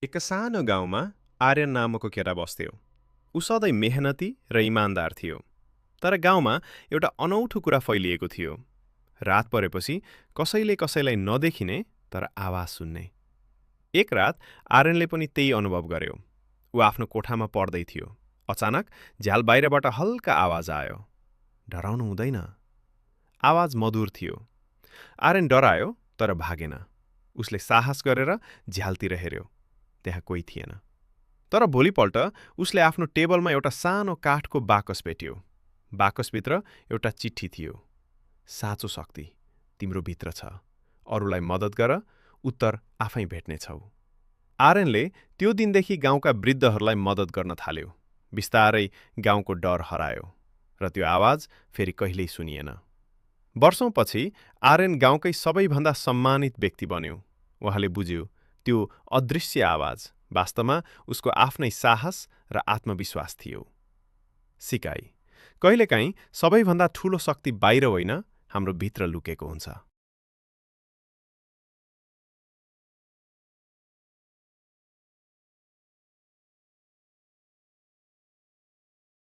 एक सानो गाउँमा आर्यन नामको केटा बस्थ्यो। ऊ सधैँ मेहनती र इमान्दार थियो। तर गाउँमा एउटा अनौठो कुरा फैलिएको थियो। रात परेपछि कसैले कसैलाई नदेखिने तर आवाज सुन्ने। एक रात आर्यनले पनि त्यही अनुभव गर्यो। ऊ आफ्नो कोठामा पढ्दै थियो। अचानक झ्याल बाहिरबाट हल्का आवाज आयो। डराउनु हुँदैन। आवाज मधुर थियो। आर्यन डरायो तर भागेन। उसले साहस गरेर झ्यालतिर हेर्यो। त्यहाँ कोही थिएन। तर भोलिपल्ट उसले आफ्नो टेबलमा एउटा सानो काठको बाकस भेट्यो। बाकसभित्र एउटा चिठी थियो। साँचो शक्ति तिम्रो भित्र छ। अरूलाई मद्दत गर, उत्तर आफै भेट्नेछौ। आर्यनले त्यो दिनदेखि गाउँका वृद्धहरूलाई मद्दत गर्न थाल्यो। बिस्तारै गाउँको डर हरायो र त्यो आवाज फेरि कहिल्यै सुनिएन। वर्षौंपछि आर्यन गाउँकै सबैभन्दा सम्मानित व्यक्ति बन्यो। उहाँले बुझ्यो त्यो अदृश्य आवाज वास्तवमा उसको आफ्नै साहस र आत्मविश्वास थियो। सिकाइ: कहिलेकाहीँ सबैभन्दा ठूलो शक्ति बाहिर होइन, हाम्रो भित्र लुकेको हुन्छ।